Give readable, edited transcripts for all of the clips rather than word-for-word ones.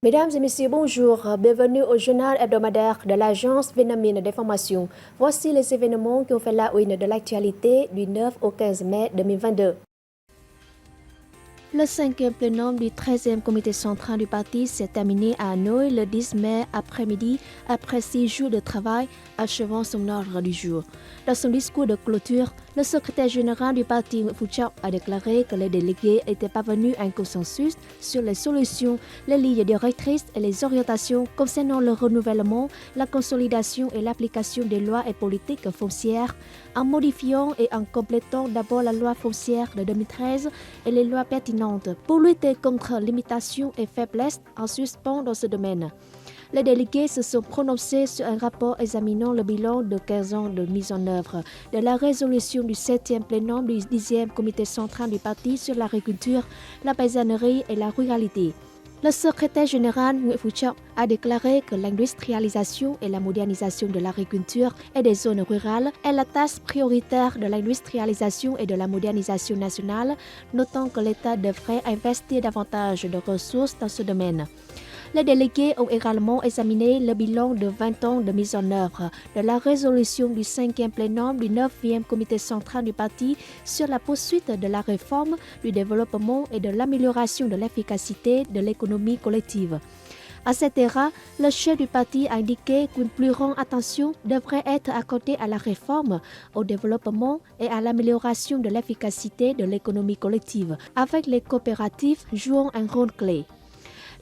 Mesdames et messieurs, bonjour. Bienvenue au journal hebdomadaire de l'Agence vietnamienne d'information. Voici les événements qui ont fait la une de l'actualité du 9 au 15 mai 2022. Le cinquième plénum du 13e comité central du parti s'est terminé à Hanoï le 10 mai après-midi après 6 jours de travail, achevant son ordre du jour. Dans son discours de clôture, le secrétaire général du parti Nguyễn Phú Trọng a déclaré que les délégués étaient parvenus à un consensus sur les solutions, les lignes directrices et les orientations concernant le renouvellement, la consolidation et l'application des lois et politiques foncières, en modifiant et en complétant d'abord la loi foncière de 2013 et les lois pertinentes pour lutter contre limitations et faiblesses en suspens dans ce domaine. Les délégués se sont prononcés sur un rapport examinant le bilan de 15 ans de mise en œuvre de la résolution du 7e plénum du 10e comité central du parti sur l'agriculture, la paysannerie et la ruralité. Le secrétaire général Nguyễn Phú Trọng a déclaré que l'industrialisation et la modernisation de l'agriculture et des zones rurales est la tâche prioritaire de l'industrialisation et de la modernisation nationale, notant que l'État devrait investir davantage de ressources dans ce domaine. Les délégués ont également examiné le bilan de 20 ans de mise en œuvre de la résolution du 5e plénum du 9e comité central du parti sur la poursuite de la réforme, du développement et de l'amélioration de l'efficacité de l'économie collective. À cet égard, le chef du parti a indiqué qu'une plus grande attention devrait être accordée à la réforme, au développement et à l'amélioration de l'efficacité de l'économie collective, avec les coopératives jouant un rôle clé.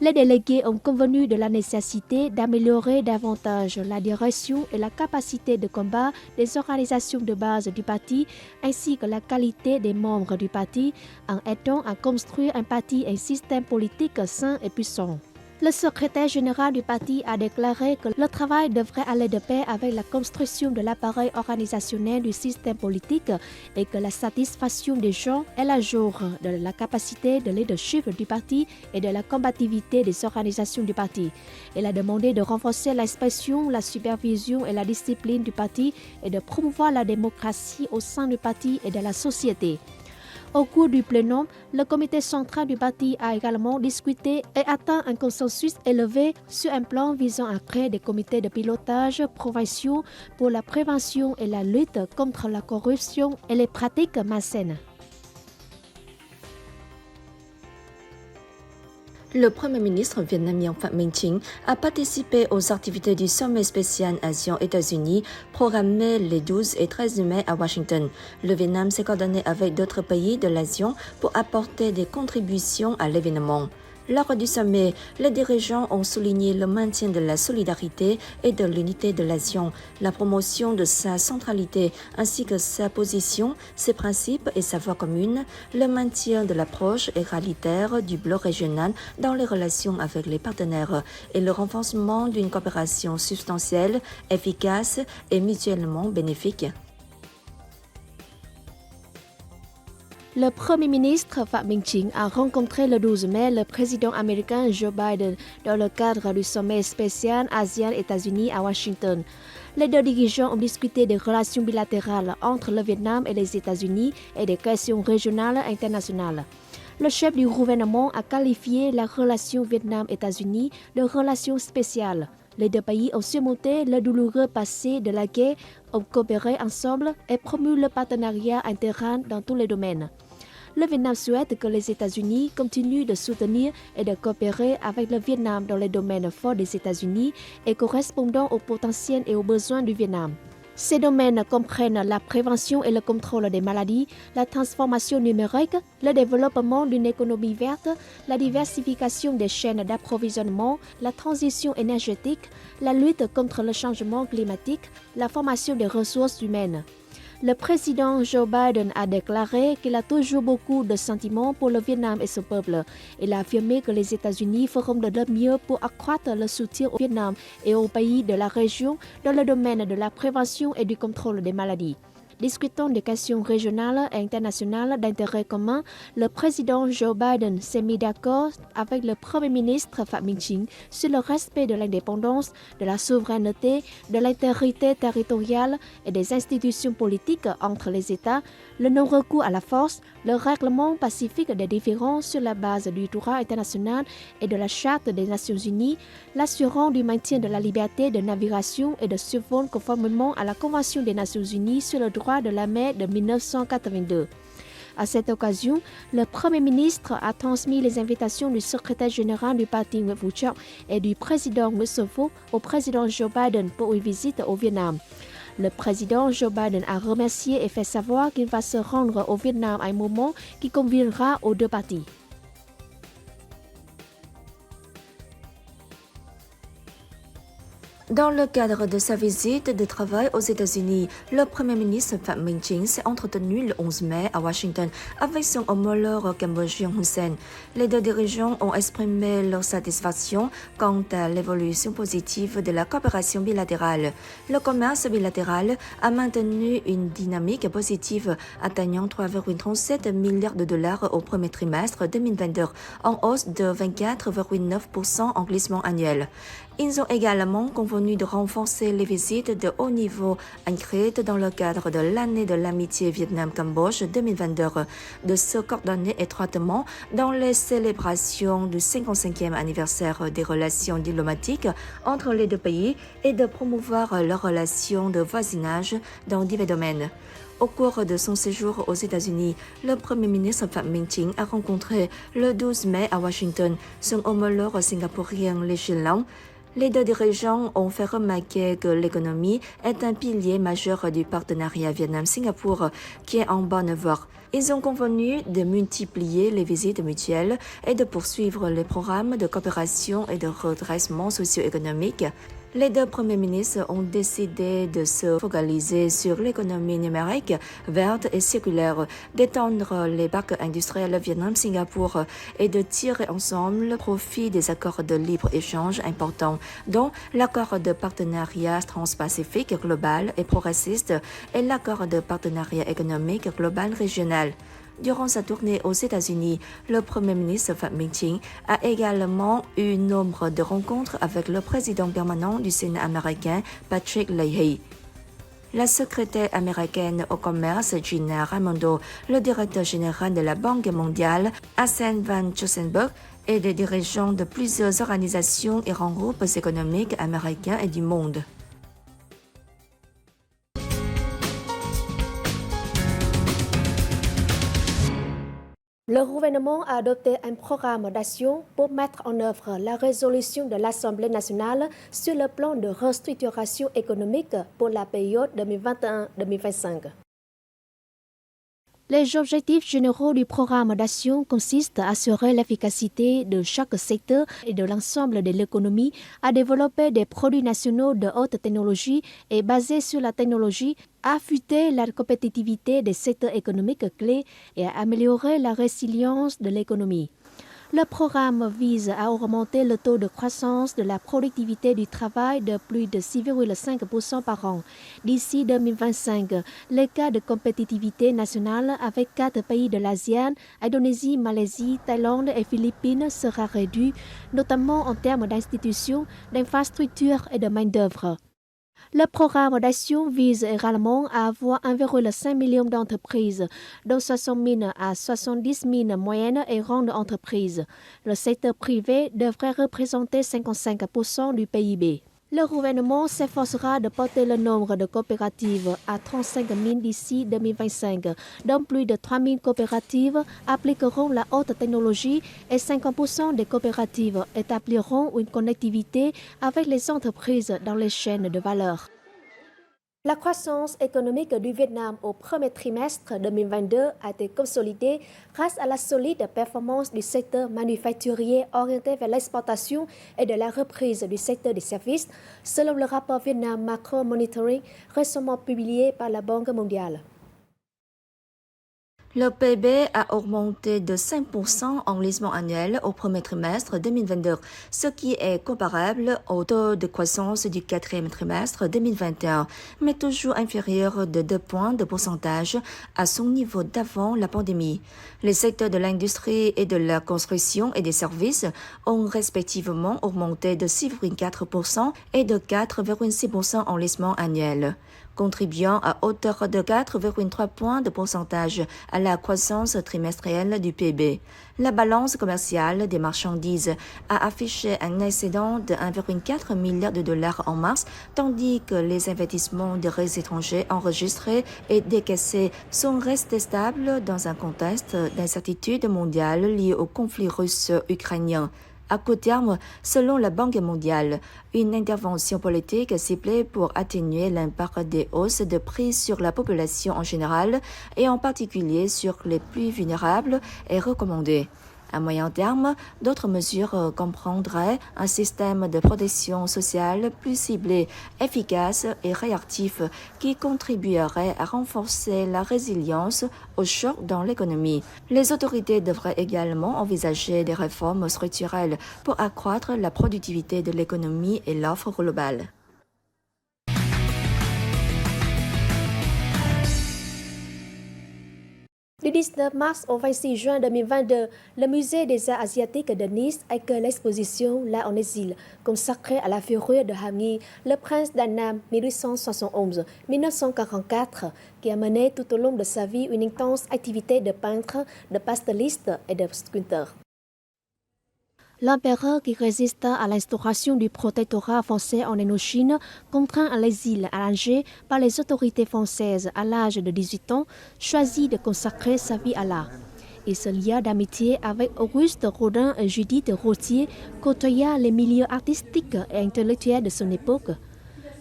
Les délégués ont convenu de la nécessité d'améliorer davantage la direction et la capacité de combat des organisations de base du parti ainsi que la qualité des membres du parti en aidant à construire un parti et un système politique sain et puissant. Le secrétaire général du parti a déclaré que le travail devrait aller de pair avec la construction de l'appareil organisationnel du système politique et que la satisfaction des gens est la jour de la capacité de leadership du parti et de la combativité des organisations du parti. Il a demandé de renforcer l'inspection, la supervision et la discipline du parti et de promouvoir la démocratie au sein du parti et de la société. Au cours du plénum, le comité central du parti a également discuté et atteint un consensus élevé sur un plan visant à créer des comités de pilotage provinciaux pour la prévention et la lutte contre la corruption et les pratiques malsaines. Le Premier ministre vietnamien Phạm Minh Chính a participé aux activités du sommet spécial ASEAN-États-Unis programmé les 12 et 13 mai à Washington. Le Vietnam s'est coordonné avec d'autres pays de l'ASEAN pour apporter des contributions à l'événement. Lors du sommet, les dirigeants ont souligné le maintien de la solidarité et de l'unité de l'ASEAN, la promotion de sa centralité ainsi que sa position, ses principes et sa voie commune, le maintien de l'approche égalitaire du bloc régional dans les relations avec les partenaires et le renforcement d'une coopération substantielle, efficace et mutuellement bénéfique. Le Premier ministre Phạm Minh Chính a rencontré le 12 mai le président américain Joe Biden dans le cadre du sommet spécial ASEAN-États-Unis à Washington. Les deux dirigeants ont discuté des relations bilatérales entre le Vietnam et les États-Unis et des questions régionales et internationales. Le chef du gouvernement a qualifié la relation Vietnam-États-Unis de relation spéciale. Les deux pays ont surmonté le douloureux passé de la guerre, ont coopéré ensemble et promu le partenariat intégral dans tous les domaines. Le Vietnam souhaite que les États-Unis continuent de soutenir et de coopérer avec le Vietnam dans les domaines forts des États-Unis et correspondant au potentiel et aux besoins du Vietnam. Ces domaines comprennent la prévention et le contrôle des maladies, la transformation numérique, le développement d'une économie verte, la diversification des chaînes d'approvisionnement, la transition énergétique, la lutte contre le changement climatique, la formation des ressources humaines. Le président Joe Biden a déclaré qu'il a toujours beaucoup de sentiments pour le Vietnam et son peuple. Il a affirmé que les États-Unis feront de leur mieux pour accroître le soutien au Vietnam et aux pays de la région dans le domaine de la prévention et du contrôle des maladies. Discutant des questions régionales et internationales d'intérêt commun, le président Joe Biden s'est mis d'accord avec le Premier ministre Phạm Minh Chính sur le respect de l'indépendance, de la souveraineté, de l'intégrité territoriale et des institutions politiques entre les États, le non-recours à la force, le règlement pacifique des différends sur la base du droit international et de la Charte des Nations Unies, l'assurance du maintien de la liberté de navigation et de survol conformément à la Convention des Nations Unies sur le droit de la mer de 1982. À cette occasion, le Premier ministre a transmis les invitations du secrétaire général du parti Nguyễn Phú Trọng et du président Nguyễn Xuân Phúc au président Joe Biden pour une visite au Vietnam. Le président Joe Biden a remercié et fait savoir qu'il va se rendre au Vietnam à un moment qui conviendra aux deux parties. Dans le cadre de sa visite de travail aux États-Unis, le Premier ministre Phạm Minh Chính s'est entretenu le 11 mai à Washington avec son homologue cambodgien Hun Sen. Les deux dirigeants ont exprimé leur satisfaction quant à l'évolution positive de la coopération bilatérale. Le commerce bilatéral a maintenu une dynamique positive, atteignant 3,37 milliards de dollars au premier trimestre 2022, en hausse de 24,9% en glissement annuel. Ils ont également convenu de renforcer les visites de haut niveau inscrites dans le cadre de l'année de l'amitié Vietnam-Cambodge 2022, de se coordonner étroitement dans les célébrations du 55e anniversaire des relations diplomatiques entre les deux pays et de promouvoir leurs relations de voisinage dans divers domaines. Au cours de son séjour aux États-Unis, le Premier ministre Phạm Minh Chính a rencontré le 12 mai à Washington son homologue singapourien Lee Hsien Loong. Les deux dirigeants ont fait remarquer que l'économie est un pilier majeur du partenariat Vietnam-Singapour qui est en bonne voie. Ils ont convenu de multiplier les visites mutuelles et de poursuivre les programmes de coopération et de redressement socio-économique. Les deux premiers ministres ont décidé de se focaliser sur l'économie numérique, verte et circulaire, d'étendre les parcs industriels Vietnam-Singapour et de tirer ensemble profit des accords de libre-échange importants, dont l'accord de partenariat transpacifique global et progressiste et l'accord de partenariat économique global régional. Durant sa tournée aux États-Unis, le Premier ministre Phạm Minh Chính a également eu nombre de rencontres avec le président permanent du Sénat américain, Patrick Leahy, la secrétaire américaine au commerce Gina Raimondo, le directeur général de la Banque mondiale, Arsène Van Josenberg, et des dirigeants de plusieurs organisations et grands groupes économiques américains et du monde. Le gouvernement a adopté un programme d'action pour mettre en œuvre la résolution de l'Assemblée nationale sur le plan de restructuration économique pour la période 2021-2025. Les objectifs généraux du programme d'action consistent à assurer l'efficacité de chaque secteur et de l'ensemble de l'économie, à développer des produits nationaux de haute technologie et basés sur la technologie, à affûter la compétitivité des secteurs économiques clés et à améliorer la résilience de l'économie. Le programme vise à augmenter le taux de croissance de la productivité du travail de plus de 6,5% par an. D'ici 2025, l'écart de compétitivité nationale avec 4 pays de l'ASEAN, Indonésie, Malaisie, Thaïlande et Philippines sera réduit, notamment en termes d'institutions, d'infrastructures et de main-d'œuvre. Le programme d'action vise également à avoir 1,5 million d'entreprises, dont 60 000 à 70 000 moyennes et grandes entreprises. Le secteur privé devrait représenter 55% du PIB. Le gouvernement s'efforcera de porter le nombre de coopératives à 35 000 d'ici 2025, dont plus de 3 000 coopératives appliqueront la haute technologie et 50% des coopératives établiront une connectivité avec les entreprises dans les chaînes de valeur. La croissance économique du Vietnam au premier trimestre 2022 a été consolidée grâce à la solide performance du secteur manufacturier orienté vers l'exportation et de la reprise du secteur des services, selon le rapport Vietnam Macro Monitoring récemment publié par la Banque mondiale. Le PIB a augmenté de 5% en glissement annuel au premier trimestre 2022, ce qui est comparable au taux de croissance du quatrième trimestre 2021, mais toujours inférieur de 2 points de pourcentage à son niveau d'avant la pandémie. Les secteurs de l'industrie et de la construction et des services ont respectivement augmenté de 6,4% et de 4,6% en glissement annuel, contribuant à hauteur de 4,3 points de pourcentage à la croissance trimestrielle du PIB. La balance commerciale des marchandises a affiché un excédent de 1,4 milliard de dollars en mars, tandis que les investissements directs étrangers enregistrés et décaissés sont restés stables dans un contexte d'incertitude mondiale liée au conflit russe-ukrainien. À court terme, selon la Banque mondiale, une intervention politique ciblée pour atténuer l'impact des hausses de prix sur la population en général et en particulier sur les plus vulnérables est recommandée. À moyen terme, d'autres mesures comprendraient un système de protection sociale plus ciblé, efficace et réactif qui contribuerait à renforcer la résilience aux chocs dans l'économie. Les autorités devraient également envisager des réformes structurelles pour accroître la productivité de l'économie et l'offre globale. Du 19 mars au 26 juin 2022, le musée des arts asiatiques de Nice accueille l'exposition L'art en exil, consacrée à la figure de Hami, le prince d'Annam 1871-1944, qui a mené tout au long de sa vie une intense activité de peintre, de pasteliste et de sculpteur. L'empereur qui résista à l'instauration du protectorat français en Indochine, contraint à l'exil à Alger par les autorités françaises à l'âge de 18 ans, choisit de consacrer sa vie à l'art. Il se lia d'amitié avec Auguste Rodin et Judith Rottier, côtoya les milieux artistiques et intellectuels de son époque.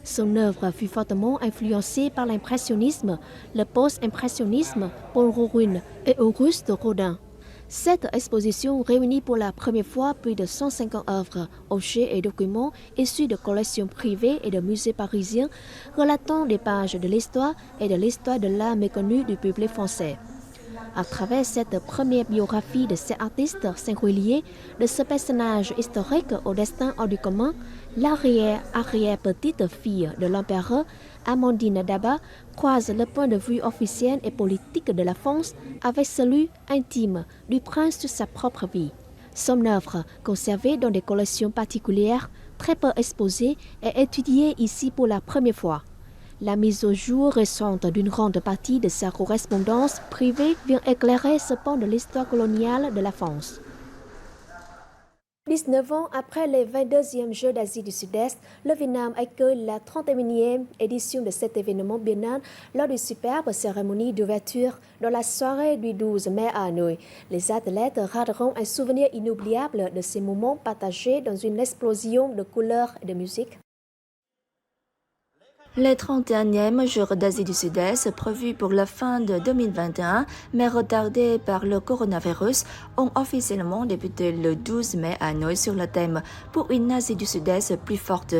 Son œuvre fut fortement influencée par l'impressionnisme, le post-impressionnisme, Paul Roruin et Auguste Rodin. Cette exposition réunit pour la première fois plus de 150 œuvres, objets et documents issus de collections privées et de musées parisiens, relatant des pages de l'histoire et de l'histoire de l'art méconnu du public français. À travers cette première biographie de cet artiste singulier, de ce personnage historique au destin hors du commun, l'arrière-petite-fille de l'empereur, Amandine Daba, croise le point de vue officiel et politique de la France avec celui intime du prince de sa propre vie. Son œuvre, conservée dans des collections particulières, très peu exposée, est étudiée ici pour la première fois. La mise au jour récente d'une grande partie de sa correspondance privée vient éclairer ce pan de l'histoire coloniale de la France. 19 ans après les 22e Jeux d'Asie du Sud-Est, le Vietnam accueille la 31e édition de cet événement biennal lors d'une superbe cérémonie d'ouverture dans la soirée du 12 mai à Hanoï. Les athlètes rateront un souvenir inoubliable de ces moments partagés dans une explosion de couleurs et de musique. Les 31e Jeux d'Asie du Sud-Est, prévus pour la fin de 2021, mais retardés par le coronavirus, ont officiellement débuté le 12 mai à Hanoï sur le thème « Pour une Asie du Sud-Est plus forte ».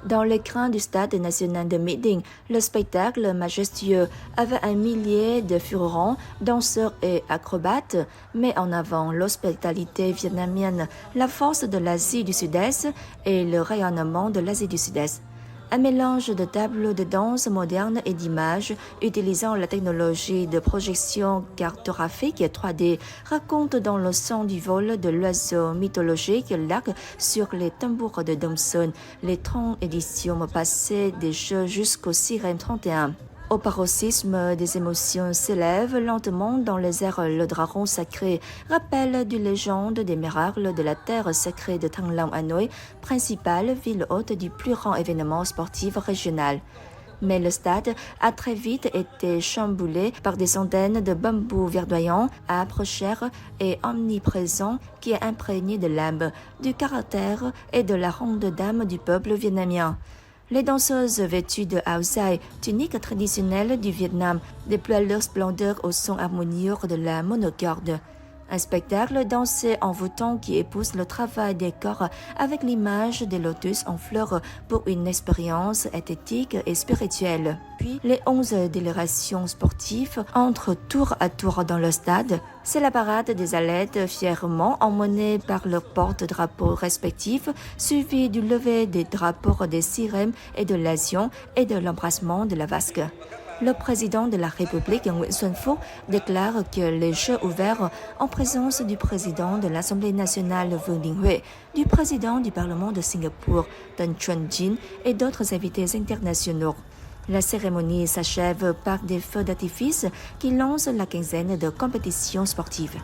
Dans l'écran du Stade national de Mỹ Đình, le spectacle majestueux avait un millier de figurants, danseurs et acrobates, met en avant l'hospitalité vietnamienne, la force de l'Asie du Sud-Est et le rayonnement de l'Asie du Sud-Est. Un mélange de tableaux de danse modernes et d'images utilisant la technologie de projection cartographique 3D raconte dans le son du vol de l'oiseau mythologique l'arc sur les tambours de Domson les 30 éditions passées des Jeux jusqu'au Sirène 31. Au paroxysme des émotions s'élève lentement dans les airs le dragon sacré, rappel d'une légende des miracles de la terre sacrée de Thăng Long Hanoï, principale ville hôte du plus grand événement sportif régional. Mais le stade a très vite été chamboulé par des centaines de bambous verdoyants, âpres, chers et omniprésents qui est imprégné de l'âme, du caractère et de la ronde d'âme du peuple vietnamien. Les danseuses vêtues de áo dài, tunique traditionnelle du Vietnam, déploient leur splendeur au son harmonieux de la monocorde. Un spectacle dansé envoûtant qui épouse le travail des corps avec l'image des lotus en fleurs pour une expérience esthétique et spirituelle. Puis, les 11 délégations sportives entrent tour à tour dans le stade. C'est la parade des athlètes fièrement emmenés par leurs porte-drapeaux respectifs, suivi du lever des drapeaux des sirènes et de l'Asion et de l'embrassement de la vasque. Le président de la République, Nguyen Xuan Phuc, déclare que les Jeux ouverts en présence du président de l'Assemblée nationale, Vương Đình Huệ, du président du Parlement de Singapour, Tan Chuan Jin, et d'autres invités internationaux. La cérémonie s'achève par des feux d'artifice qui lancent la quinzaine de compétitions sportives.